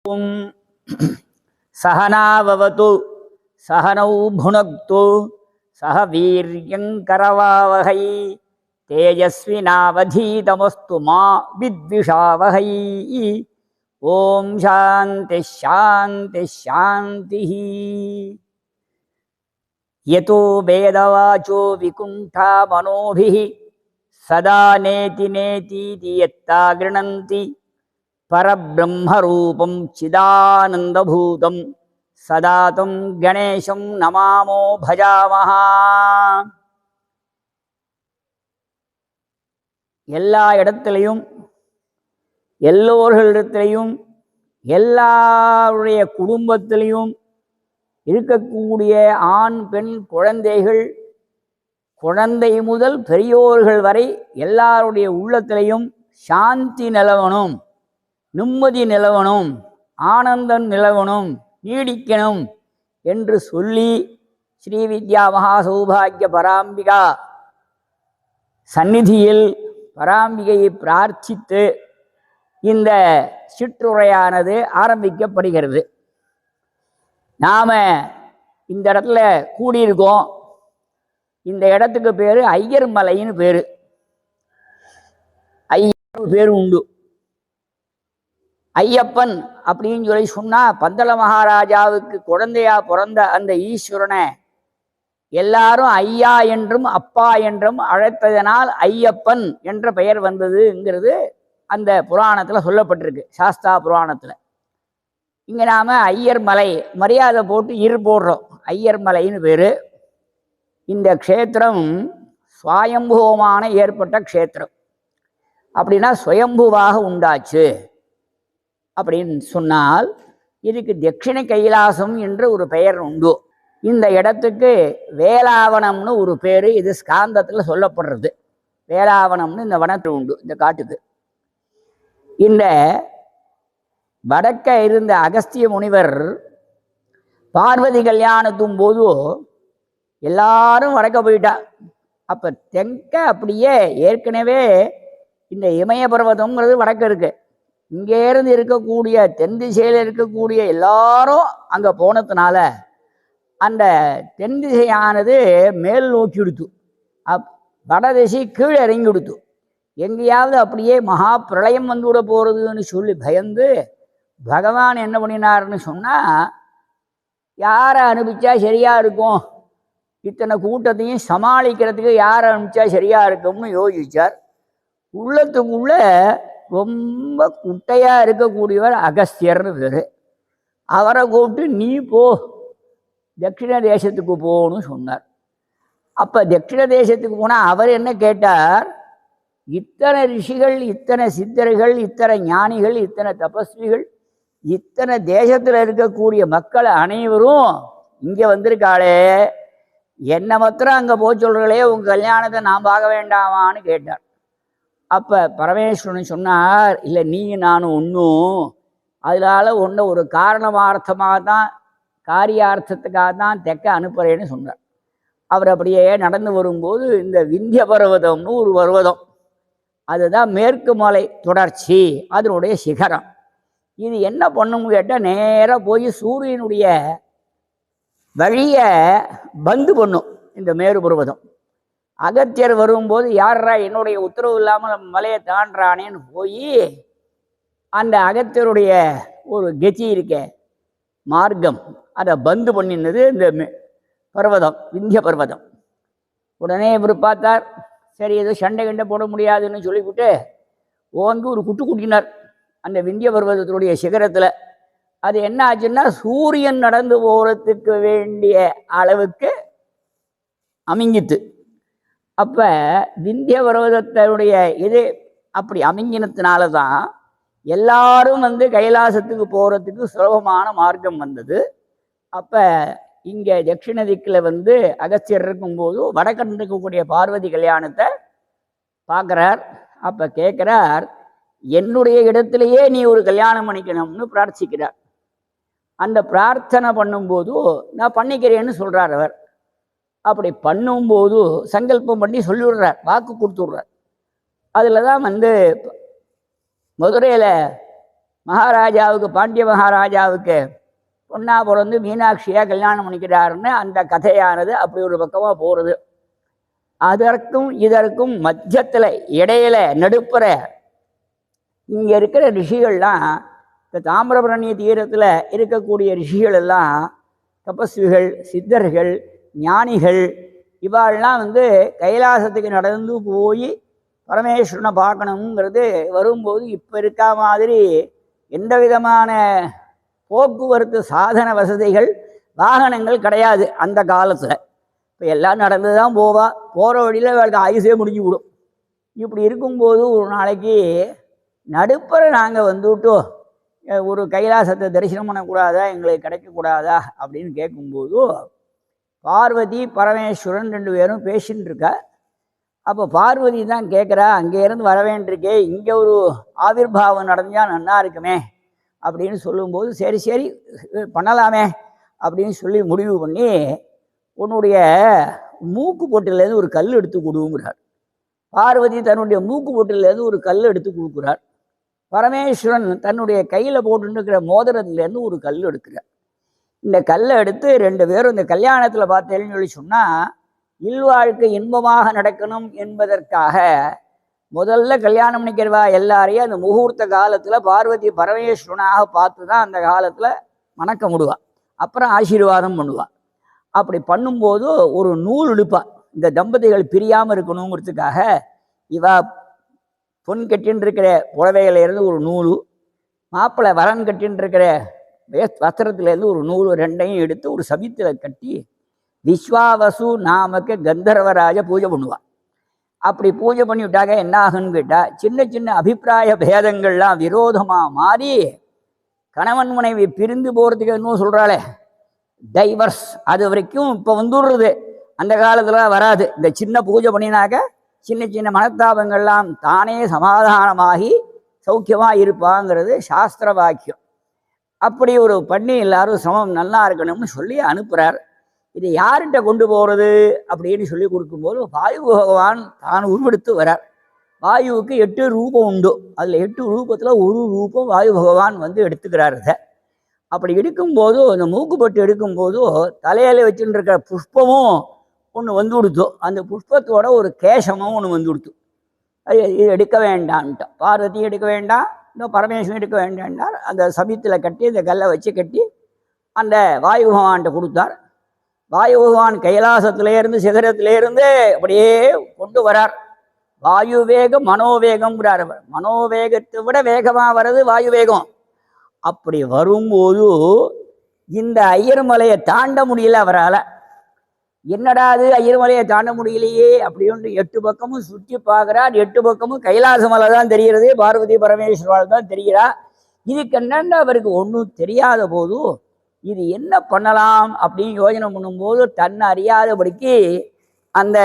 ஓம் சகனாவவது சகனௌ புனக்து சக வீர்யங்கரவாவகை தேஜஸ்வினாவதீதமஸ்து மா வித்விஷாவகை. ஓம் சாந்தி சாந்தி சாந்தி. யதோ வேதவாச்சோ விகுண்டா மனோபிः சதா நேதி நேதீதி யத்தா கிருணந்தி பரபிரம்மரூபம் சிதானந்தபூதம் சதாதம் கணேசம் நமாமோ பஜாமஹா. எல்லா இடத்திலையும் எல்லோர்களிடத்திலையும் எல்லாருடைய குடும்பத்திலையும் இருக்கக்கூடிய ஆண் பெண் குழந்தைகள், குழந்தை முதல் பெரியோர்கள் வரை எல்லாருடைய உள்ளத்திலையும் சாந்தி நிலவணும், நிம்மதி நிலவணும், ஆனந்தம் நிலவணும், நீடிக்கணும் என்று சொல்லி ஸ்ரீவித்யா மகா சௌபாகிய பராம்பிகா சந்நிதியில் பராம்பிகையை பிரார்த்தித்து இந்த சிற்றுரையானது ஆரம்பிக்கப்படுகிறது. நாம் இந்த இடத்துல கூடியிருக்கோம். இந்த இடத்துக்கு பேர் ஐயர் மலைன்னு பேர். ஐயர் பேர் உண்டு. ஐயப்பன் அப்படின்னு சொல்லி சொன்னால் பந்தள மகாராஜாவுக்கு குழந்தையா பிறந்த அந்த ஈஸ்வரனை எல்லாரும் ஐயா என்றும் அப்பா என்றும் அழைத்ததனால் ஐயப்பன் என்ற பெயர் வந்ததுங்கிறது அந்த புராணத்தில் சொல்லப்பட்டிருக்கு, சாஸ்தா புராணத்தில். இங்கே நாம் ஐயர் மலை மரியாதை போட்டு போடுறோம். ஐயர் மலைன்னு பேர். இந்த க்ஷேத்திரம் சுவாயம்புவமான ஏற்பட்ட க்ஷேத்திரம். அப்படின்னா சுயம்புவாக உண்டாச்சு அப்படின்னு சொன்னால் இதுக்கு தட்சிண கைலாசம் என்ற ஒரு பெயர் உண்டு. இந்த இடத்துக்கு வேலாவனம்னு ஒரு பேர் இது ஸ்காந்தத்தில் சொல்லப்படுறது. வேலாவனம்னு இந்த வனத்தில் உண்டு, இந்த காட்டுக்கு. இந்த வடக்க இருந்த அகஸ்திய முனிவர் பார்வதி கல்யாணத்தும் போது எல்லாரும் வடக்க போயிட்டா. அப்போ தெற்க அப்படியே ஏற்கனவே இந்த இமய பர்வதம்ங்கிறது வடக்க இருக்கு. இங்கேருந்து இருக்கக்கூடிய தென் திசையில் இருக்கக்கூடிய எல்லாரும் அங்கே போனதுனால அந்த தென் திசையானது மேல் நோக்கி விடுத்து, வடதிசை கீழே இறங்கி விடுத்து. எங்கேயாவது அப்படியே மகா பிரளயம் வந்து விட போகிறதுன்னு சொல்லி பயந்து பகவான் என்ன பண்ணினார்னு சொன்னால், யாரை அனுப்பிச்சா சரியாக இருக்கும், இத்தனை கூட்டத்தையும் சமாளிக்கிறதுக்கு யாரை அனுப்பிச்சா சரியாக இருக்கும்னு யோசித்தார். உள்ளத்துக்குள்ள ரொம்ப குட்டையாக இருக்கக்கூடியவர் அகஸ்தியர்னு பேர். அவரை கூப்பிட்டு நீ போ, தட்சிண தேசத்துக்கு போகணும்னு சொன்னார். அப்போ தட்சிண தேசத்துக்கு போனால் அவர் என்ன கேட்டார், இத்தனை ரிஷிகள், இத்தனை சித்தர்கள், இத்தனை ஞானிகள், இத்தனை தபஸ்விகள், இத்தனை தேசத்தில் இருக்கக்கூடிய மக்கள் அனைவரும் இங்கே வந்திருக்காளே, என்ன மாத்திரம் அங்கே போக சொல்கிறீங்களே, உங்கள் கல்யாணத்தை நான் பார்க்க வேண்டாமான்னு கேட்டார். அப்போ பரமேஸ்வரன் சொன்னார், இல்லை நீயும் நானும் ஒன்றும், அதனால ஒன்று ஒரு காரணமார்த்தமாக தான், காரியார்த்தத்துக்காக தான் தெற்க அனுப்புகிறேன்னு சொன்னார். அவர் அப்படியே நடந்து வரும்போது இந்த விந்திய பர்வதம்னு ஒரு பர்வதம், அதுதான் மேற்கு மலை தொடர்ச்சி, அதனுடைய சிகரம். இது என்ன பண்ணும்னு கேட்டால் நேராக போய் சூரியனுடைய வழியை பந்து பண்ணும் இந்த மேரு பர்வதம். அகத்தியர் வரும்போது யாரா என்னுடைய உத்தரவு இல்லாமல் மலையை தாண்டானேன்னு போய் அந்த அகத்தியருடைய ஒரு கெச்சி இருக்க மார்க்கம் அதை பந்து பண்ணினது இந்த பர்வதம், விந்திய பர்வதம். உடனே இவர் பார்த்தார், சரி ஏதோ சண்டை கண்டை போட முடியாதுன்னு சொல்லிவிட்டு ஓங்கி ஒரு குட்டு குட்டினார் அந்த விந்திய பர்வதத்தினுடைய சிகரத்தில். அது என்ன ஆச்சுன்னா சூரியன் நடந்து போகிறதுக்கு வேண்டிய அளவுக்கு அமிங்கித்து. அப்போ விந்திய பர்வதத்தினுடைய இது அப்படி அமிங்கினத்தினால தான் எல்லாரும் கைலாசத்துக்கு போகிறதுக்கு சுலபமான மார்க்கம் வந்தது. அப்போ இங்கே தட்சிண திக்கில் அகஸ்தியர் இருக்கும்போது வடக்கன் இருக்கக்கூடிய பார்வதி கல்யாணத்தை பார்க்குறார். அப்போ கேட்குறார், என்னுடைய இடத்துலையே நீ ஒரு கல்யாணம் பண்ணிக்கணும்னு பிரார்த்திக்கிறார். அந்த பிரார்த்தனை பண்ணும்போது நான் பண்ணிக்கிறேன்னு சொல்கிறார் அவர். அப்படி பண்ணும்போது சங்கல்பம் பண்ணி சொல்லிவிடுறார், வாக்கு கொடுத்துட்றார். அதில் தான் மதுரையில் மகாராஜாவுக்கு, பாண்டிய மகாராஜாவுக்கு பொண்ணா பிறந்து மீனாட்சியாக கல்யாணம் பண்ணிக்கிறாருன்னு அந்த கதையானது அப்படி ஒரு பக்கமாக போகிறது. அதற்கும் இதற்கும் மத்தியத்தில் இடையில நடுப்புற இங்கே இருக்கிற ரிஷிகள்லாம், இந்த தாமிரபரணி தீரத்தில் இருக்கக்கூடிய ரிஷிகள் எல்லாம் தபஸ்விகள், சித்தர்கள், ஞானிகள், இவாள்லாம் கைலாசத்துக்கு நடந்து போய் பரமேஸ்வரனை பார்க்கணுங்கிறது வரும்போது இப்போ இருக்கா மாதிரி எந்த விதமான போக்குவரத்து சாதன வசதிகள், வாகனங்கள் கிடையாது அந்த காலத்தில். இப்போ எல்லாம் நடந்து தான் போவா. போகிற வழியில் அவளுக்கு ஆயுசே முடிஞ்சு விடும். இப்படி இருக்கும்போது ஒரு நாளைக்கு நடுப்பற நாங்கள் வந்துவிட்டோம், ஒரு கைலாசத்தை தரிசனம் பண்ணக்கூடாதா, எங்களுக்கு கிடைக்கக்கூடாதா அப்படின்னு கேட்கும்போது பார்வதி பரமேஸ்வரன் 2 பேரும் பேசின்னு இருக்கா. அப்போ பார்வதி தான் கேட்குறா, அங்கேருந்து வர வேண்டியிருக்கே, இங்கே ஒரு ஆவிர்வாவம் நடந்தால் நல்லா இருக்குமே அப்படின்னு சொல்லும்போது சரி சரி பண்ணலாமே அப்படின்னு சொல்லி முடிவு பண்ணி, உன்னுடைய மூக்கு பொட்டிலேருந்து ஒரு கல் எடுத்து கொடுங்கிறார். பார்வதி தன்னுடைய மூக்கு பொட்டிலேருந்து ஒரு கல் எடுத்து கொடுக்குறார். பரமேஸ்வரன் தன்னுடைய கையில் போட்டுருக்கிற மோதிரத்துலேருந்து ஒரு கல் எடுக்கிறார். இந்த கல்லை எடுத்து 2 பேரும் இந்த கல்யாணத்தில் பார்த்தேன்னு சொல்லி சொன்னால், இல்வாழ்க்கை இன்பமாக நடக்கணும் என்பதற்காக முதல்ல கல்யாணம் பண்ணிக்கிறவா எல்லாரையும் அந்த முகூர்த்த காலத்தில் பார்வதி பரமேஸ்வரனாக பார்த்து தான் அந்த காலத்தில் மணக்க முடுவாள். அப்புறம் ஆசீர்வாதம் பண்ணுவாள். அப்படி பண்ணும்போது ஒரு நூல் எடுப்பாள். இந்த தம்பதிகள் பிரியாமல் இருக்கணுங்கிறதுக்காக இவா பொன் கட்டின்னு இருக்கிற புடவையிலேருந்து ஒரு நூல், மாப்பிள்ளை வரன் கட்டின்னு இருக்கிற வஸ்திரத்துலேருந்து ஒரு நூல், 2ஐயும் எடுத்து ஒரு சமயத்தில் கட்டி விஸ்வாவசு நாமக்கு கந்தர்வராஜ பூஜை பண்ணுவாள். அப்படி பூஜை பண்ணிவிட்டாக்க என்ன ஆகுன்னு கேட்டால், சின்ன சின்ன அபிப்பிராய பேதங்கள்லாம் விரோதமாக மாறி கணவன் மனைவி பிரிந்து போகிறதுக்கு இன்னும் சொல்கிறாளே டைவர்ஸ், அது வரைக்கும் இப்போ வந்துடுறது. அந்த காலத்தில் வராது. இந்த சின்ன பூஜை பண்ணினாக்க சின்ன சின்ன மனத்தாபங்கள்லாம் தானே சமாதானமாகி சௌக்கியமாக இருப்பாங்கிறது சாஸ்திர வாக்கியம். அப்படி ஒரு பண்ணி எல்லாரும் சமம் நல்லா இருக்கணும்னு சொல்லி அனுப்புகிறார். இதை யார்கிட்ட கொண்டு போகிறது அப்படின்னு சொல்லி கொடுக்கும்போது வாயு பகவான் தான் உருவெடுத்து வரார். வாயுவுக்கு 8 ரூபம் உண்டு. அதில் 8 ரூபத்தில் ஒரு ரூபம் வாயு பகவான் எடுத்துக்கிறார். இதை அப்படி எடுக்கும்போது, அந்த மூக்குப்பட்டு எடுக்கும்போது தலையில் வச்சுட்டு இருக்கிற புஷ்பமும் ஒன்று கொடுத்தோ, அந்த புஷ்பத்தோட ஒரு கேசமும் ஒன்று கொடுத்து, இது எடுக்க வேண்டான்ட்டு பார்வதி எடுக்க வேண்டாம், இன்னும் பரமேஸ்வரன் எடுக்க வேண்டாண்டார். அந்த சமயத்தில் கட்டி இந்த கல்லை வச்சு கட்டி அந்த வாயு பகவான்கிட்ட கொடுத்தார். வாயு பகவான் கைலாசத்திலேருந்து சிகரத்திலேருந்து அப்படியே கொண்டு வரார். வாயு வேகம் மனோவேகம்ங்கிறார். மனோவேகத்தை விட வேகமாக வர்றது வாயு வேகம். அப்படி வரும்போது இந்த ஐயர்மலையை தாண்ட முடியல அவரால். என்னடாது ஐயர்மலையை தாண்ட முடியலையே அப்படின்னு 8 பக்கமும் சுற்றி பார்க்குறார். 8 பக்கமும் கைலாச மலை தான் தெரிகிறது, பார்வதி பரமேஸ்வரால் தான் தெரிகிறா. இதுக்கு என்னென்ன அவருக்கு ஒன்றும் தெரியாத போது இது என்ன பண்ணலாம் அப்படின்னு யோசனை பண்ணும்போது, தன்னை அறியாதபடிக்கு அந்த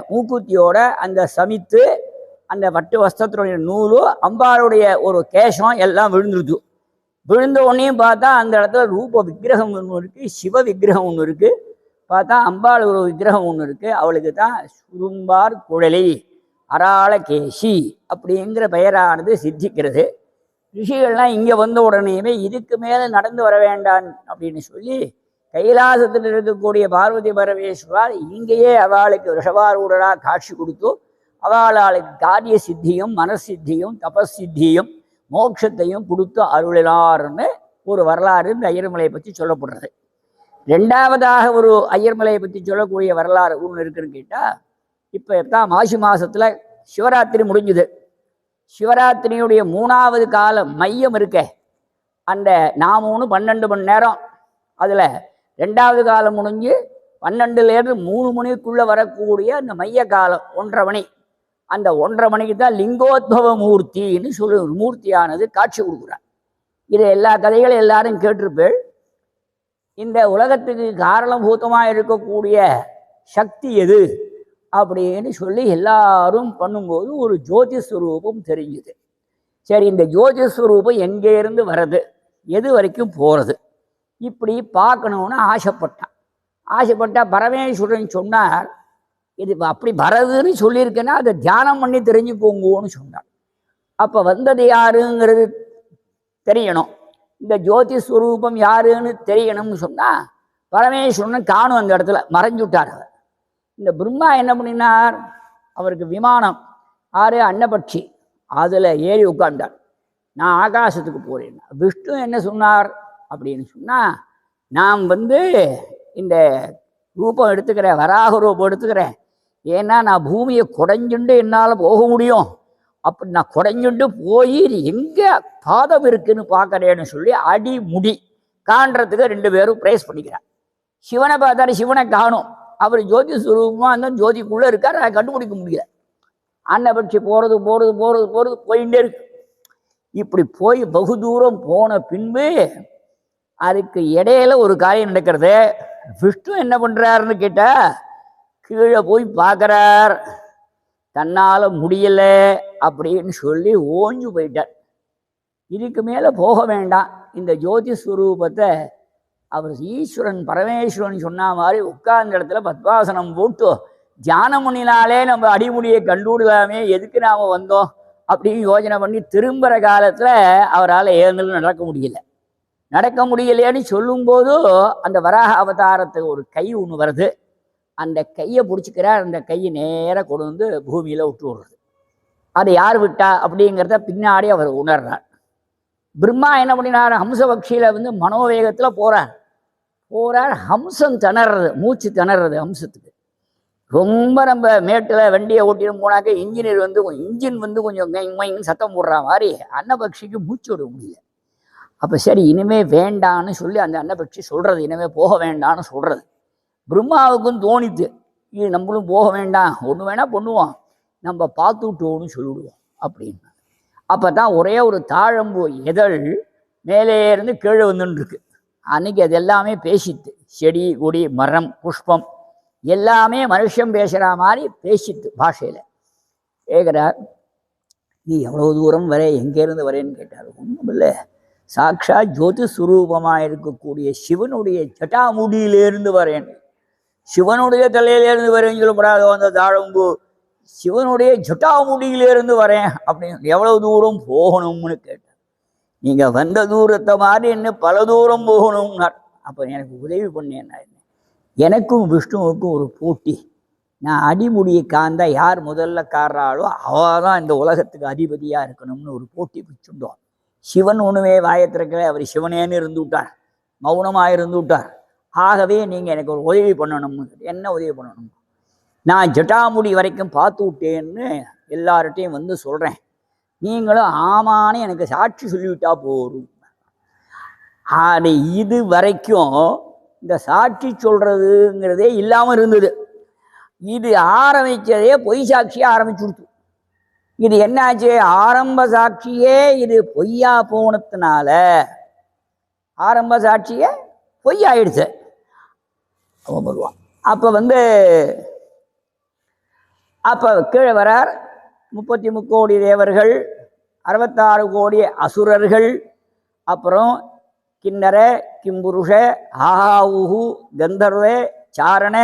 மூக்குத்தியோட அந்த சமித்து, அந்த பட்டு வஸ்திரத்துடைய நூலும், அம்பாளுடைய ஒரு கேசம் எல்லாம் விழுந்துருது. விழுந்த உடனேயும் பார்த்தா அந்த இடத்துல ரூப விக்கிரகம் ஒன்று இருக்குது, சிவ விக்கிரகம் ஒன்று இருக்குது. பார்த்தா அம்பாள் ஒரு விக்கிரகம் ஒன்று இருக்குது. அவளுக்கு தான் சுரும்பார் குழலி அராள கேசி அப்படிங்கிற பெயரானது சித்திக்கிறது. ரிஷிகள்லாம் இங்கே வந்த உடனேயுமே இதுக்கு மேலே நடந்து வர வேண்டாம் அப்படின்னு சொல்லி கைலாசத்தில் இருக்கக்கூடிய பார்வதி பரமேஸ்வரால் இங்கேயே அவளுக்கு ரிஷபாரூடராக காட்சி கொடுத்து அவளுக்கு காரிய சித்தியும் மனசித்தியும் தபசித்தியும் மோட்சத்தையும் கொடுத்து அருளினார்னு ஒரு வரலாறு இந்த ஐயர்மலையை பற்றி சொல்லப்படுறது. 2வதாக ஒரு ஐயர்மலையை பற்றி சொல்லக்கூடிய வரலாறு ஒன்று இருக்குன்னு கேட்டால், இப்போ தான் மாசி மாதத்தில் சிவராத்திரி முடிஞ்சுது. சிவராத்திரியுடைய 3வது காலம் மையம் இருக்க, அந்த நாமூன்னு 12 மணி நேரம், அதில் 2வது காலம் முடிஞ்சு 12லேருந்து 3 மணிக்குள்ளே வரக்கூடிய அந்த மைய காலம் 1:30 மணி. அந்த 1:30 மணிக்கு தான் லிங்கோத்பவ மூர்த்தின்னு சொல்லி ஒரு மூர்த்தியானது காட்சி கொடுக்குறார். இது எல்லா கதைகளும் எல்லாரும் கேட்டிருப்பேள். இந்த உலகத்துக்கு காரணபூதமாக இருக்கக்கூடிய சக்தி எது அப்படின்னு சொல்லி எல்லாரும் பண்ணும்போது ஒரு ஜோதிஸ்வரூபம் தெரிஞ்சுது. சரி, இந்த ஜோதிஸ்வரூபம் எங்கேருந்து வர்றது, எது வரைக்கும் போகிறது, இப்படி பார்க்கணுன்னு ஆசைப்பட்டா பரமேஸ்வரன் சொன்னார், இது அப்படி வரதுன்னு சொல்லியிருக்கேன்னா அதை தியானம் பண்ணி தெரிஞ்சுக்கோங்கன்னு சொன்னார். அப்போ வந்தது யாருங்கிறது தெரியணும். இந்த ஜோதி ஸ்வரூபம் யாருன்னு தெரியணும்னு சொன்னால் பரமேஸ்வரன் காணும், அந்த இடத்துல மறைஞ்சுட்டார். இந்த பிரம்மா என்ன பண்ணினார், அவருக்கு விமானம் ஆறு அன்னபட்சி அதில் ஏறி உட்கார்ந்தார். நான் ஆகாசத்துக்கு போகிறேன். விஷ்ணு என்ன சொன்னார் அப்படின்னு சொன்னால், நான் இந்த ரூபம் எடுத்துக்கிறேன், வராக ரூபம் எடுத்துக்கிறேன். ஏன்னா நான் பூமியை குடைஞ்சுண்டு என்னால் போக முடியும். அப்படி நான் குடைஞ்சுண்டு போய் எங்கே பாதம் இருக்குன்னு பார்க்குறேன்னு சொல்லி அடி முடி காண்றதுக்கு 2 பேரும் ப்ரைஸ் பண்ணிக்கிறார். சிவனை பார்த்தாரு, சிவனை காணும். அவர் ஜோதி சுரூபமாக அந்த ஜோதிக்குள்ளே இருக்கார், அதை கண்டுபிடிக்க முடியல. அன்னபட்சி போகிறது போகிறது போகிறது போகிறது போயிட்டே இருக்கு. இப்படி போய் பகு தூரம் போன பின்பு அதுக்கு இடையில ஒரு காரியம் நடக்கிறது. விஷ்ணு என்ன பண்ணுறாருன்னு கேட்டால், கீழே போய் பார்க்குறார், தன்னால் முடியலை அப்படின்னு சொல்லி ஓஞ்சு போயிட்டார். இதுக்கு மேலே போக வேண்டாம். இந்த ஜோதி ஸ்வரூபத்தை அவர் ஈஸ்வரன் பரமேஸ்வரன் சொன்ன மாதிரி உட்கார்ந்த இடத்துல பத்மாசனம் போட்டு தியானம் பண்ணினாலே நம்ம அடிமுடியை கண்டுவிடலாமே, எதுக்கு நாம் வந்தோம் அப்படின்னு யோசனை பண்ணி திரும்புகிற காலத்தில் அவரால் ஏழுந்தலும் நடக்க முடியலையேன்னு சொல்லும்போது அந்த வராக அவதாரத்துக்கு ஒரு கை ஒன்று வருது. அந்த கையை பிடிச்சிக்கிறார். அந்த கையை நேராக கொண்டு வந்து பூமியில் விட்டு விடுறது. அதை யார் விட்டா அப்படிங்கிறத பின்னாடி அவர் உணர்றார். பிரம்மா என்ன பண்ணினார், ஹம்சபக்ஷியில் மனோவேகத்தில் போகிறார். ஹம்சம் திணறது, மூச்சு திணறது ஹம்சத்துக்கு. ரொம்ப நம்ம மேட்டில் வண்டியை ஓட்டின்னு போனாக்க இன்ஜினியர் இன்ஜின் கொஞ்சம் சத்தம் போடுற மாதிரி அன்னபக்ஷிக்கு மூச்சு விட முடியல. அப்போ சரி இனிமேல் வேண்டான்னு சொல்லி அந்த அன்னபக்ஷி சொல்கிறது, இனிமேல் போக வேண்டான்னு சொல்கிறது. பிரம்மாவுக்கும் தோணித்து, இது நம்மளும் போக வேண்டாம், ஒன்று வேணால் பண்ணுவோம், நம்ம பார்த்து விட்டோன்னு சொல்லிவிடுவோம் அப்படின்னு. அப்போ தான் ஒரே ஒரு தாழம்பூ இதழ் மேலே இருந்து கீழே வந்துருக்கு. அன்னைக்கு அது எல்லாமே பேசித்து, செடி கொடி மரம் புஷ்பம் எல்லாமே மனுஷன் பேசுகிற மாதிரி பேசித்து பாஷையில். கேட்குறார், நீ எவ்வளோ தூரம் வர, எங்கேருந்து வரேன்னு கேட்டார். ஒன்றும் இல்லை, சாக்ஷா ஜோதி சுரூபமாக இருக்கக்கூடிய சிவனுடைய ஜட்டாமுடியிலேருந்து வரேன். சிவனுடைய தலையிலேருந்து வரேன்னு சொல்லப்படாதோ அந்த தாழம்பூ, சிவனுடைய ஜட்டாமுடியிலேருந்து வரேன் அப்படின்னு. எவ்வளோ தூரம் போகணும்னு கேட்டார். நீங்கள் வந்த தூரத்தை மாதிரி என்ன பல தூரம் போகணும்னார். அப்போ எனக்கு உதவி பண்ணேன்னா என்ன, எனக்கும் விஷ்ணுவுக்கும் ஒரு போட்டி. நான் அடிமுடியை காந்தா யார் முதல்ல காடுறாளோ அவள் தான் இந்த உலகத்துக்கு அதிபதியாக இருக்கணும்னு ஒரு போட்டி பிடிச்சுட்டோம். சிவன் ஒன்றுமே வாயத்திற்கவே, அவர் சிவனேன்னு இருந்து விட்டார், மௌனமாக இருந்து விட்டார். ஆகவே நீங்கள் எனக்கு ஒரு உதவி பண்ணணும்னு. என்ன உதவி பண்ணணும், நான் ஜட்டாமுடி வரைக்கும் பார்த்து விட்டேன்னு எல்லார்ட்டையும் சொல்கிறேன், நீங்களும் ஆமான்னு எனக்கு சாட்சி சொல்லிவிட்டா போரும். அது இது வரைக்கும் இந்த சாட்சி சொல்கிறதுங்கிறதே இல்லாமல் இருந்தது. இது ஆரம்பித்ததே பொய் சாட்சியாக ஆரம்பிச்சு கொடுத்து. இது என்னாச்சு, ஆரம்ப சாட்சியே இது பொய்யா போனதுனால ஆரம்ப சாட்சியே பொய்யாயிடுச்சு. அவன் வருவான். அப்போ கீழே வரார். 33 கோடி தேவர்கள், 66 கோடி அசுரர்கள், அப்புறம் கிண்ணற கிம்புருஷ ஆஹாவுஹு கந்தர்வ சாரண,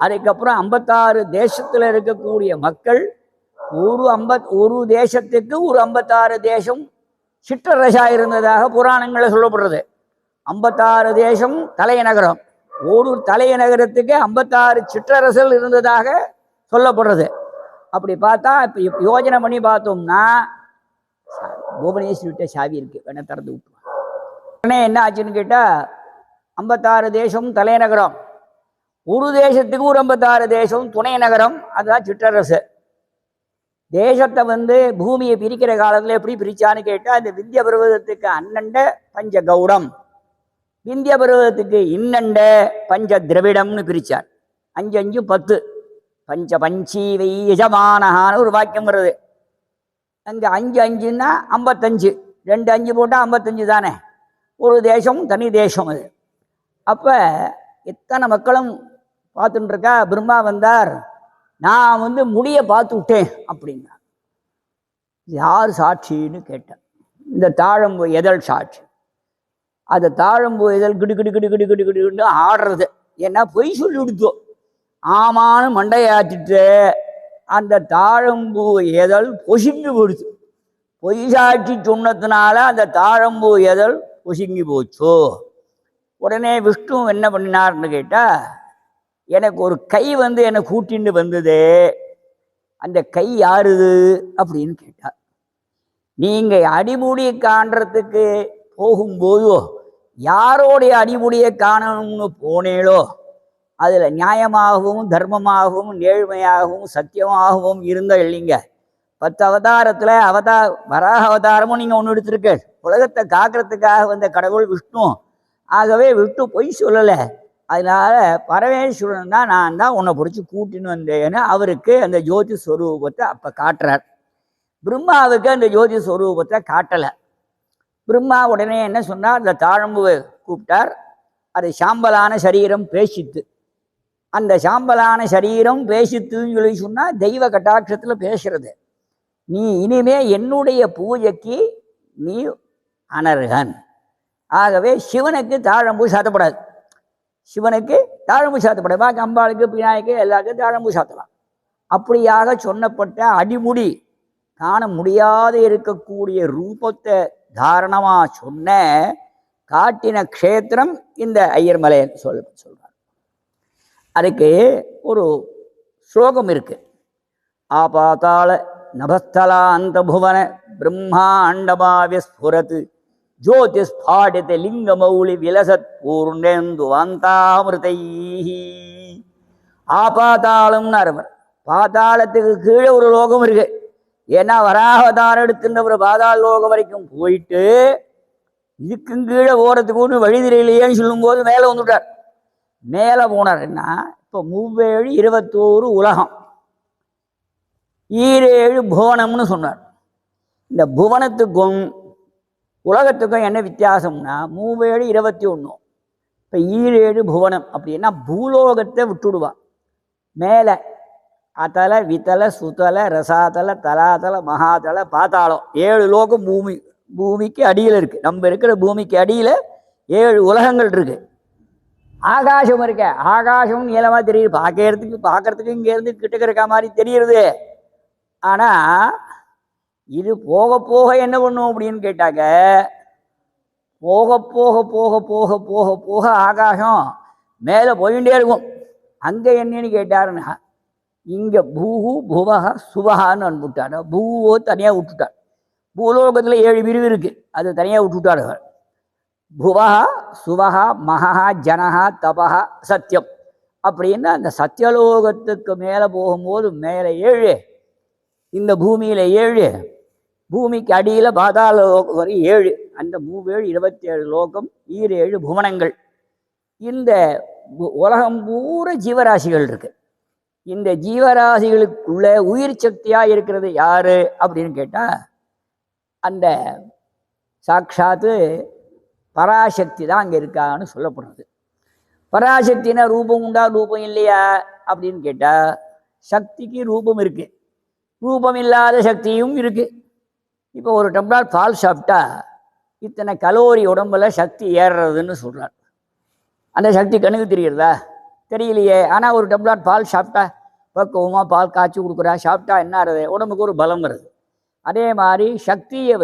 அதுக்கப்புறம் 56 தேசத்தில் இருக்கக்கூடிய மக்கள். ஒரு தேசத்துக்கு ஒரு 56 தேசம் சிற்றரசா இருந்ததாக புராணங்களில் சொல்லப்படுறது. 56 தேசம் தலைநகரம், ஒரு தலைநகரத்துக்கு 56 சிற்றரசல் இருந்ததாக சொல்லப்படுறது. அப்படி பார்த்தா இப்போ யோஜனை பண்ணி பார்த்தோம்னா புவனேஸ்வரிட்ட சாவி இருக்கு, வேணா திறந்து விட்டுருவாங்க. உடனே என்ன ஆச்சுன்னு கேட்டால் 56 தேசம் தலைநகரம், ஒரு தேசத்துக்கு ஒரு 56 தேசம் துணை நகரம், அதுதான் சிற்றரசு. தேசத்தை பூமியை பிரிக்கிற காலத்தில் எப்படி பிரிச்சான்னு கேட்டால், இந்த விந்திய பர்வதத்துக்கு அன்னண்ட பஞ்ச கௌடம், விந்திய பர்வதத்துக்கு இன்னண்ட பஞ்ச திரவிடம்னு பிரித்தார். 5 5 10 பஞ்ச பஞ்சீவை யஜமானஹான்னு ஒரு வாக்கியம் வருது. அங்கே 5 5ன்னா 55, 2 5 போட்டால் 55 தானே. ஒரு தேசம் தனி தேசம் அது. அப்போ எத்தனை மக்களும் பார்த்துட்டு இருக்கா. பிரம்மா வந்தார், நான் முடியை பார்த்து விட்டேன் அப்படின்னா. யார் சாட்சின்னு கேட்டேன். இந்த தாழம்பு எதழ் சாட்சி. அது தாழம்பு எதழ் கிடு கிடு கிடு கிடு கிடு கிடுன்னு ஆடுறது. ஏன்னா பொய் சொல்லி விடுத்தோம். ஆமான்னு மண்டையாற்றிட்டு அந்த தாழம்பூ எதழ் பொசுங்கி போடுது. பொய் சாட்சி சொன்னதுனால அந்த தாழம்பூ எதழ் ஒசுங்கி போச்சோ. உடனே விஷ்ணு என்ன பண்ணினார்னு கேட்டா, எனக்கு ஒரு கை வந்து என்னை கூட்டிட்டு வந்தது, அந்த கை யாருது அப்படின்னு கேட்டார். நீங்க அடிமுடி காண்றதுக்கு போகும்போதோ யாரோடைய அடிமுடியை காணணும்னு போனேளோ அதுல நியாயமாகவும் தர்மமாகவும் நேர்மையாகவும் சத்தியமாகவும் இருந்த இல்லைங்க. 10 அவதாரத்துல வராக அவதாரமும் நீங்க ஒன்று எடுத்திருக்க. உலகத்தை காக்கிறதுக்காக வந்த கடவுள் விஷ்ணு. ஆகவே விஷ்ணு பொய் சொல்லலை. அதனால பரமேஸ்வரன் தான் நான் தான் உன்னை பிடிச்சி கூட்டின்னு வந்தேன்னு அவருக்கு அந்த ஜோதி ஸ்வரூபத்தை அப்போ காட்டுறார். பிரம்மாவுக்கு அந்த ஜோதி ஸ்வரூபத்தை காட்டலை. பிரம்மா உடனே என்ன சொன்னார், அந்த தாழம்புவை கூப்பிட்டார். அது சாம்பலான சரீரம் பேசித்து. அந்த சாம்பலான சரீரம் பேசித்துன்னு சொல்லி சொன்னால் தெய்வ கட்டாட்சத்தில் பேசுறது. நீ இனிமே என்னுடைய பூஜைக்கு நீ அனர்ஹன். ஆகவே சிவனுக்கு தாழம்பூ சாத்தப்படாது. சிவனுக்கு தாழம்பூ சாத்தப்படாது. பாக்கி அம்பாளுக்கு விநாயகருக்கு எல்லாருக்கும் தாழம்பூ சாத்தலாம். அப்படியாக சொன்னப்பட்ட அடிமுடி காண முடியாது இருக்கக்கூடிய ரூபத்தை தாரணமா சொன்ன காட்டின க்ஷேத்திரம் இந்த ஐயர்மலைன்னு சொல்றார். அதுக்கு ஒரு ஸ்லோகம் இருக்கு. ஆபாதாள நபஸ்தலாந்த புவன பிரம்மாண்டமாவிய ஸ்புரத் ஜோதிஸ்பாடித லிங்கமௌலி விலசத் பூர்ணேந்து வாந்தாமிருதை. ஆபாதாளம்னு அருவர். பாதாளத்துக்கு கீழே ஒரு லோகம் இருக்கு. ஏன்னா வராகவதாரம் எடுத்துன்ற ஒரு பாதாள லோகம் வரைக்கும் போயிட்டு இதுக்கும் கீழே ஓரத்துக்கு ஒன்று வழி தெரியலையேன்னு சொல்லும்போது மேலே வந்துட்டார். மேலே போனார்ன்னா இப்போ 37 21 உலகம், 7 புவனம்னு சொன்னார். இந்த புவனத்துக்கும் உலகத்துக்கும் என்ன வித்தியாசம்னா 37 21. இப்போ 7 புவனம் அப்படின்னா பூலோகத்தை விட்டுடுவான். மேலே அதல வித்தல சுத்தல ரசாதல தலாதல மகாதல பாத்தாளம் 7 லோகம் பூமிக்கு அடியில் இருக்கு. நம்ம இருக்கிற பூமிக்கு அடியில் 7 உலகங்கள் இருக்கு. ஆகாசம் இருக்க. ஆகாசம் நீளமா தெரியுது. பார்க்கறதுக்கு இங்கேருந்து கிட்டக்க இருக்க மாதிரி தெரியுது. ஆனா இது போக போக என்ன பண்ணும் அப்படின்னு கேட்டாங்க, போக போக போக போக போக போக ஆகாசம் மேலே போயிட்டே இருக்கும். அங்கே என்னன்னு கேட்டாருன்னா இங்கே பூஹு புவஹ சுவஹான்னு அனுப்பிவிட்டார். பூவோ தனியாக விட்டுட்டார். பூலோகத்தில் 7 பிரிவு இருக்கு, அது தனியாக விட்டுவிட்டார். புவஹா சுவஹா மகா ஜனஹா தபஹா சத்தியம் அப்படின்னு அந்த சத்தியலோகத்துக்கு மேலே போகும்போது மேலே 7, இந்த பூமியில் 7, பூமிக்கு அடியில் பாதாள லோகம் வரை 7, அந்த 37 27 லோகம் 7 புவனங்கள். இந்த உலகம் பூரா ஜீவராசிகள் இருக்கு. இந்த ஜீவராசிகளுக்குள்ள உயிர் சக்தியாக இருக்கிறது யாரு அப்படின்னு கேட்டால் அந்த சாட்சாத்து பராசக்தி தான் அங்கே இருக்கான்னு சொல்லப்படுறது. பராசக்தினா ரூபம் உண்டா ரூபம் இல்லையா அப்படின்னு கேட்டால் சக்திக்கு ரூபம் இருக்கு, ரூபம் இல்லாத சக்தியும் இருக்கு. இப்போ ஒரு டம்ளர் பால் சாப்பிட்டா இத்தனை கலோரி உடம்புல சக்தி ஏறுறதுன்னு சொல்கிறார். அந்த சக்தி கண்ணுக்கு தெரிகிறதா? தெரியலையே. ஆனால் ஒரு டம்ளர் பால் சாப்பிட்டா பக்குவமாக பால் காய்ச்சி கொடுக்குறா, சாப்பிட்டா என்ன ஆகுது, உடம்புக்கு ஒரு பலம் வருது. அதே மாதிரி சக்தியை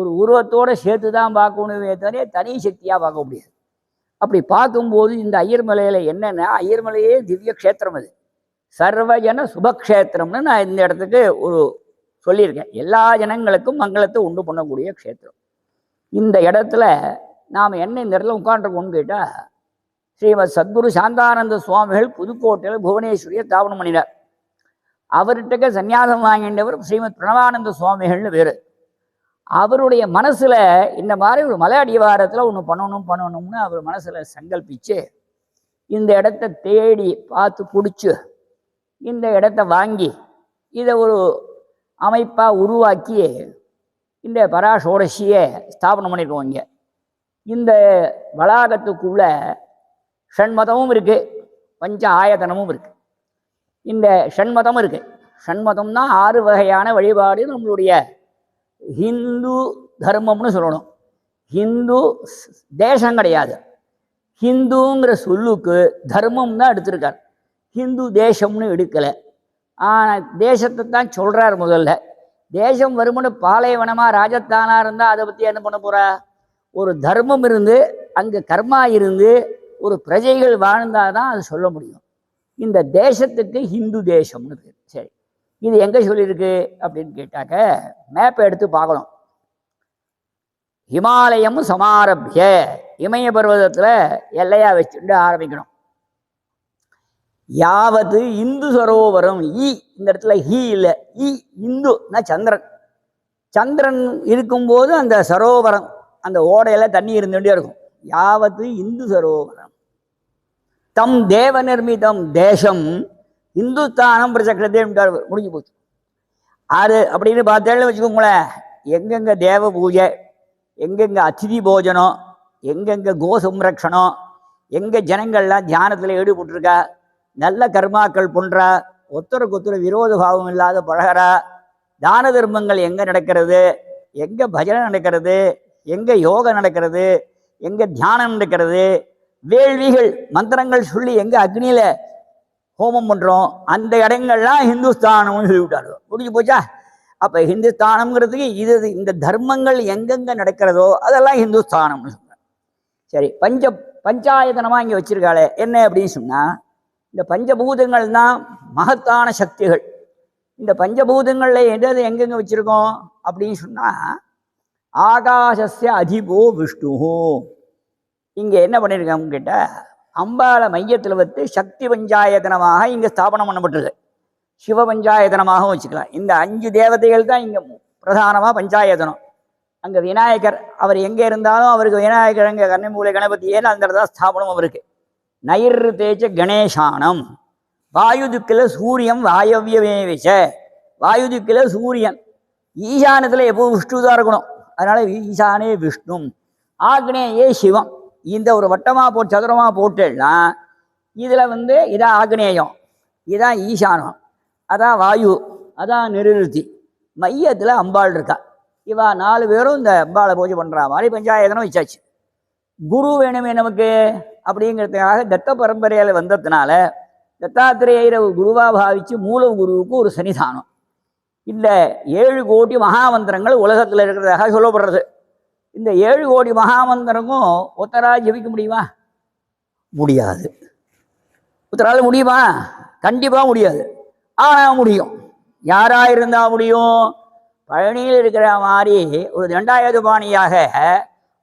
ஒரு உருவத்தோடு சேர்த்து தான் பார்க்கணுமே தவிர தனி சக்தியாக பார்க்க முடியாது. அப்படி பார்க்கும்போது இந்த ஐயர்மலையில் என்னென்னா, ஐயர்மலையே திவ்ய க்ஷேத்திரம். அது சர்வஜன சுபக்ஷேத்திரம்னு நான் இந்த இடத்துக்கு ஒரு சொல்லியிருக்கேன். எல்லா ஜனங்களுக்கும் மங்களத்தை உண்டு பண்ணக்கூடிய க்ஷேத்திரம். இந்த இடத்துல நாம் என்ன இந்த இடத்துல உட்காந்துருக்கோம்னு கேட்டால், ஸ்ரீமத் சத்குரு சாந்தானந்த சுவாமிகள் புதுக்கோட்டையில் புவனேஸ்வரியை தாபனம் பண்ணினார். அவர்கிட்ட சன்னியாசம் வாங்கின்றவர் ஸ்ரீமத் பிரணவானந்த சுவாமிகள்னு பேர். அவருடைய மனசில் இந்த மாதிரி ஒரு மலை அடிவாரத்தில் ஒன்று பண்ணணும்னு அவர் மனசில் சங்கல்பிச்சு இந்த இடத்த தேடி பார்த்து பிடிச்சி இந்த இடத்த வாங்கி இதை ஒரு அமைப்பாக உருவாக்கி இந்த பராஷோடசியை ஸ்தாபனம் பண்ணியிருக்கோம். இங்கே இந்த வளாகத்துக்குள்ள ஷண்மதமும் இருக்குது, பஞ்ச ஆயத்தனமும் இருக்குது. இந்த ஷண்மதம் இருக்குது. ஷண்மதம்னா 6 வகையான வழிபாடு நம்மளுடைய ஹிந்து தர்மம்னு சொல்லணும். ஹிந்து தேசம் கிடையாது. ஹிந்துங்கிற சொல்லுக்கு தர்மம் தான் எடுத்திருக்கார், ஹிந்து தேசம்னு எடுக்கலை. ஆனால் தேசத்தை தான் சொல்கிறார் முதல்ல. தேசம் வருமனு பாலைவனமா ராஜஸ்தானா இருந்தா அதை பத்தி என்ன பண்ண போறா? ஒரு தர்மம் இருந்து அங்க கர்மா இருந்து ஒரு பிரஜைகள் வாழ்ந்தாதான் அது சொல்ல முடியும். இந்த தேசத்துக்கு ஹிந்து தேசம்னு பேர். சரி, இது எங்க சொல்லியிருக்கு அப்படின்னு கேட்டாக்க மேப்பை எடுத்து பார்க்கணும். ஹிமாலயம் சமாரபிய, இமய பர்வதத்துல எல்லையா வச்சுட்டு ஆரம்பிக்கணும். யாவது இந்து சரோவரம், இந்த இடத்துல ஹி இல்லை, இந்துனா சந்திரன். சந்திரன் இருக்கும்போது அந்த சரோவரம், அந்த ஓடையில தண்ணி இருந்துகிட்டே இருக்கும். யாவது இந்து சரோவரம் தம் தேவ நிர்மிதம் தேசம் இந்துஸ்தானம் பிரசக்ரதே முடிஞ்சு போச்சு. அது அப்படின்னு பார்த்தேன்னு வச்சுக்கோங்களேன், எங்கெங்க தேவ பூஜை, எங்கெங்க அதிதி போஜனம், எங்கெங்க கோ சம்ரக்ஷணம், எங்க ஜனங்கள்லாம் தியானத்தில் ஈடுபட்டுருக்கா, நல்ல கர்மாக்கள் பண்றா, ஒருத்தருக்கு ஒருத்தர் விரோத பாவம் இல்லாத பழகிறா, தான தர்மங்கள் எங்க நடக்கிறது, எங்க பஜனை நடக்கிறது, எங்க யோகம் நடக்கிறது, எங்க தியானம் நடக்கிறது, வேள்விகள் மந்திரங்கள் சொல்லி எங்க அக்னியில ஹோமம் பண்றோம், அந்த இடங்கள்லாம் ஹிந்துஸ்தானம்னு சொல்லிவிட்டாரு. முடிஞ்சு போச்சா? அப்ப ஹிந்துஸ்தானம்ங்கிறதுக்கு இது இந்த தர்மங்கள் எங்கெங்க நடக்கிறதோ அதெல்லாம் ஹிந்துஸ்தானம்னு சொல்றாங்க. சரி, பஞ்சாயத்தனமா இங்க வச்சிருக்காளே என்ன அப்படின்னு சொன்னா, இந்த பஞ்சபூதங்கள் தான் மகத்தான சக்திகள். இந்த பஞ்சபூதங்கள்ல எது எங்கெங்க வச்சிருக்கோம் அப்படின்னு சொன்னா, ஆகாசஸ்ய அதிபோ விஷ்ணு. இங்க என்ன பண்ணியிருக்காங்க கேட்டா, அம்பாளை மையத்தில் வைத்து சக்தி பஞ்சாயத்தனமாக இங்க ஸ்தாபனம் பண்ணப்பட்டிருக்கு. சிவ பஞ்சாயத்தனமாகவும் வச்சுக்கலாம். இந்த 5 தேவதைகள் தான் இங்க பிரதானமா பஞ்சாயத்தனம். அங்க விநாயகர், அவர் எங்க இருந்தாலும் அவருக்கு விநாயகர், அங்க கன்னிமூலை கணபதி, ஏன்னா அந்த இடத்துல ஸ்தாபனம் அவருக்கு. நைர் தேச்ச கணேசானம். வாயு திக்கில் சூரியன் வாயவியமே வச்ச, வாயு திக்கில் சூரியன். ஈசானத்துல எப்போது விஷ்ணு தான் இருக்கணும், அதனால ஈசானே விஷ்ணு. ஆக்னேயே சிவம். இந்த ஒரு வட்டமா போட்டு சதுரமா போட்டுன்னா இதுல இதான் ஆக்னேயம், இதான் ஈசானம், அதான் வாயு, அதான் நிருத்தி. மையத்துல அம்பாள் இருக்கா. இவா 4 பேரும் இந்த அம்பாளை பூஜை பண்ற மாதிரி பஞ்சாயத்தனம் வச்சாச்சு. குரு வேணுமே நமக்கு அப்படிங்கிறதுக்காக தத்த பரம்பரையில வந்ததுனால தத்தாத்திரேயரை குருவா பாவிச்சு மூல குருவுக்கு ஒரு சன்னிதானம். இந்த 7 கோடி மகாமந்திரங்கள் உலகத்துல இருக்கிறதாக சொல்லப்படுறது. இந்த 7 கோடி மகாமந்திரமும் ஒத்தரா ஜபிக்க முடியுமா? முடியாது. ஒத்தரால முடியுமா? கண்டிப்பா முடியாது. ஆனா முடியும். யாரா இருந்தா முடியும்? பழனியில் இருக்கிற மாதிரி ஒரு தண்டாயுதபாணியாக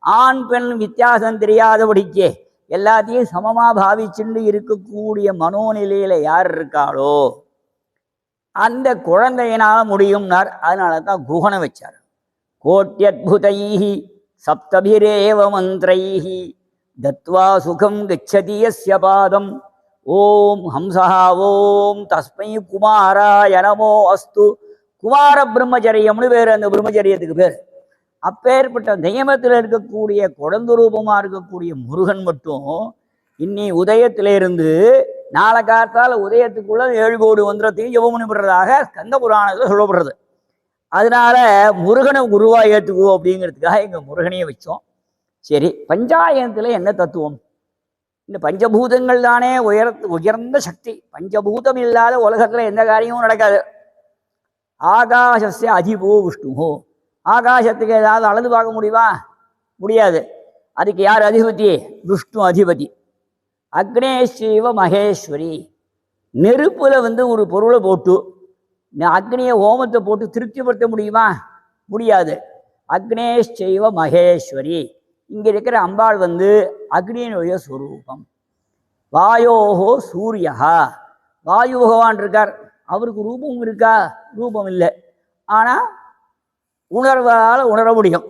ஆண் பெண் வித்தியாசம் தெரியாதபடிக்கு எல்லாத்தையும் சமமா பாவிச்சுண்டு இருக்கக்கூடிய மனோநிலையில யார் இருக்காளோ அந்த குழந்தையினால முடியும்னார். அதனால தான் குகனை வச்சார். கோட்யத்புதைஹி சப்தபிரேவ மந்திரைஹி தத்வா சுகம் கச்சதி யஸ்ய பாதம் ஓம் ஹம்சா ஓம் தஸ்மை குமாராய நமோ அஸ்து. குமார பிரம்மச்சரியம்னு பேர் அந்த பிரம்மச்சரியத்துக்கு பேர். அப்பேற்பட்ட நியமத்தில் இருக்கக்கூடிய குழந்தை ரூபமா இருக்கக்கூடிய முருகன் மட்டும் இன்னி உதயத்திலிருந்து நாளை காத்தால் உதயத்துக்குள்ள 7 கோடி மந்திரத்தையும் ஜெபம் பண்ணிவிடுறதாக ஸ்கந்த புராணத்தில் சொல்லப்படுறது. அதனால முருகனை குருவா ஏற்றுக்குவோம் அப்படிங்கிறதுக்காக எங்க முருகனையே வச்சோம். சரி, பஞ்சாயத்துல என்ன தத்துவம்? இந்த பஞ்சபூதங்கள் தானே உயர்ந்த சக்தி. பஞ்சபூதம் இல்லாத உலகத்துல எந்த காரியமும் நடக்காது. ஆகாசஸ்ய அதிபோ விஷ்ணு. ஆகாசத்துக்கு ஏதாவது அளந்து பார்க்க முடியுமா? முடியாது. அதுக்கு யார் அதிபதி? விஷ்ணு அதிபதி. அக்னேஸ்வ மகேஸ்வரி. நெருப்புல ஒரு பொருளை போட்டு அக்னியை ஹோமத்தை போட்டு திருப்திப்படுத்த முடியுமா? முடியாது. அக்னேஸ்வ மகேஸ்வரி. இங்க இருக்கிற அம்பாள் அக்னியினுடைய ஸ்வரூபம். வாயோஹோ சூரியா. வாயு பகவான் இருக்கார், அவருக்கு ரூபம் இருக்கா? ரூபம் இல்லை. ஆனா உணர்வால் உணர முடியும்.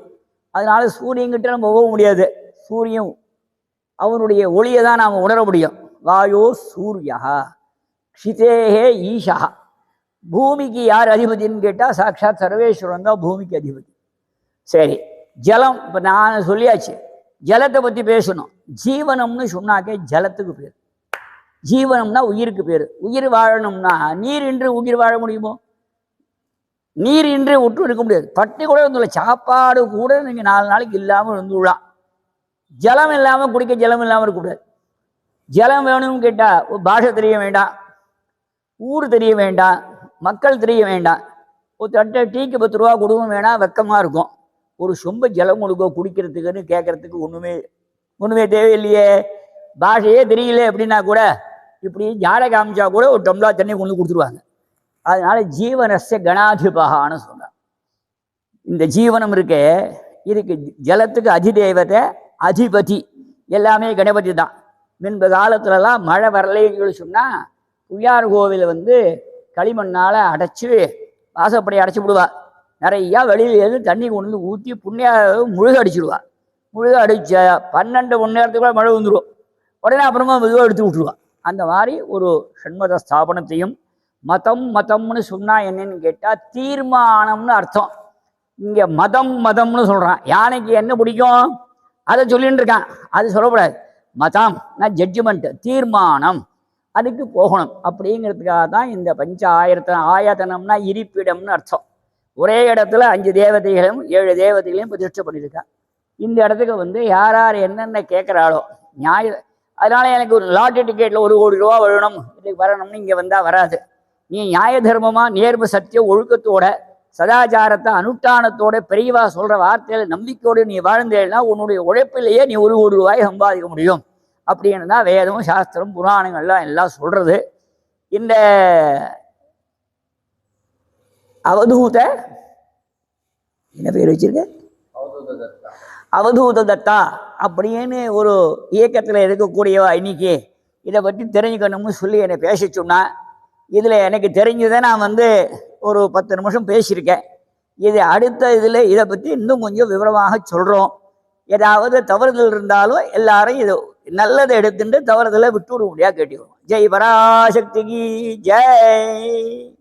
அதனால சூரியன்கிட்ட நம்ம போக முடியாது. சூரியன் அவனுடைய ஒளியை தான் நாம் உணர முடியும். வாயோ சூரியா. க்ஷிதேஹே ஈஷா. பூமிக்கு யார் அதிபதினு கேட்டால் சாட்சாத் சர்வேஸ்வரன் தான் பூமிக்கு அதிபதி. சரி, ஜலம் இப்போ நான் சொல்லியாச்சு. ஜலத்தை பற்றி பேசணும். ஜீவனம்னு சொன்னாக்கே ஜலத்துக்கு பேர். ஜீவனம்னா உயிருக்கு பேர். உயிர் வாழணும்னா நீர் இன்றி உயிர் வாழ முடியுமோ? நீர் இன்றி விட்டு இருக்க முடியாது. பட்டி கூட இருந்துள்ள சாப்பாடு கூட நீங்கள் 4 நாளைக்கு இல்லாமல் இருந்துள்ளலாம். ஜலம் இல்லாமல் குடிக்க ஜலம் இல்லாமல் இருக்கக்கூடாது. ஜலம் வேணும்னு கேட்டால் பாஷை தெரிய வேண்டாம், ஊர் தெரிய வேண்டாம், மக்கள் தெரிய வேண்டாம். ஒரு தட்டை டீக்கு 10 ரூபா கொடுக்கும் வேணா வெக்கமாக இருக்கும். ஒரு சொம்ப ஜலம் கொடுக்க குடிக்கிறதுக்குன்னு கேட்கறதுக்கு ஒன்றுமே தேவையில்லையே. பாஷையே தெரியல அப்படின்னா கூட இப்படி ஜாட காமிச்சா கூட ஒரு டம்ளர் தண்ணி கொண்டு கொடுத்துருவாங்க. அதனால ஜீவனஸ்ய கணாதிபகான்னு சொல்றாங்க. இந்த ஜீவனம் இருக்கே, இதுக்கு ஜலத்துக்கு அதிதேவதை அதிபதி எல்லாமே கணபதி தான். முன்பு காலத்துலலாம் மழை வரலைன்னு சொன்னால் புய்யார் கோவில் களிமண்ணால் அடைச்சி வாசப்படியை அடைச்சி விடுவா. நிறையா வெளியில் எது தண்ணி கொண்டு வந்து ஊற்றி புண்ணிய முழுக அடிச்சிடுவா. முழுக அடித்த 12 மணி நேரத்துக்குள்ள மழை வந்துடும். உடனே அப்புறமா மெதுவாக எடுத்து விட்டுருவா. அந்த மாதிரி ஒரு சண்மத ஸ்தாபனத்தையும் மதம்னு சொன்னால் என்னன்னு கேட்டால் தீர்மானம்னு அர்த்தம். இங்கே மதம்னு சொல்கிறான். யானைக்கு என்ன பிடிக்கும் அதை சொல்லிட்டு இருக்கான். அது சொல்லக்கூடாது. மதம்னா ஜட்ஜ்மெண்ட், தீர்மானம், அதுக்கு போகணும் அப்படிங்கிறதுக்காக தான் இந்த ஆயத்தனம்னா இருப்பிடம்னு அர்த்தம். ஒரே இடத்துல 5 தேவதைகளையும் 7 தேவதைகளையும் பிரதிஷ்டை பண்ணியிருக்கான். இந்த இடத்துக்கு யார் யார் என்னென்ன கேட்குறாளோ அதனால எனக்கு ஒரு லாட்டரி டிக்கெட்டில் 1 கோடி ரூபா வரணும், இதுக்கு வரணும்னு இங்கே வந்தால் வராது. நீ நியாய தர்மமாக நேர்மை சத்தியம் ஒழுக்கத்தோட சதாச்சாரத்தை அனுஷ்டானத்தோட பெரியவா சொல்கிற வார்த்தையில நம்பிக்கையோடு நீ வாழ்ந்தேன்னா உன்னுடைய உழைப்பிலேயே நீ 1 கோடி ரூபாய் சம்பாதிக்க முடியும் அப்படின்னு தான் வேதமும் சாஸ்திரம் புராணங்கள்லாம் எல்லாம் சொல்கிறது. இந்த அவதூத என்ன பேர் வச்சிருக்க, அவதூத தத்தா அப்படின்னு ஒரு இயக்கத்தில் இருக்கக்கூடியவா இன்னைக்கு இதை பற்றி தெரிஞ்சுக்கணும்னு சொல்லி என்னை பேச சொன்னா. இதில் எனக்கு தெரிஞ்சதை நான் ஒரு 10 நிமிஷம் பேசியிருக்கேன். இது அடுத்த இதில் இதை பற்றி இன்னும் கொஞ்சம் விவரமாக சொல்கிறோம். ஏதாவது தவறுதல் இருந்தாலும் எல்லாரும் இது நல்லதை எடுத்துட்டு தவறுதலை விட்டு விட முடியாது கேட்டுக்கிறோம். ஜெய் பராசக்திக்கு ஜெய்.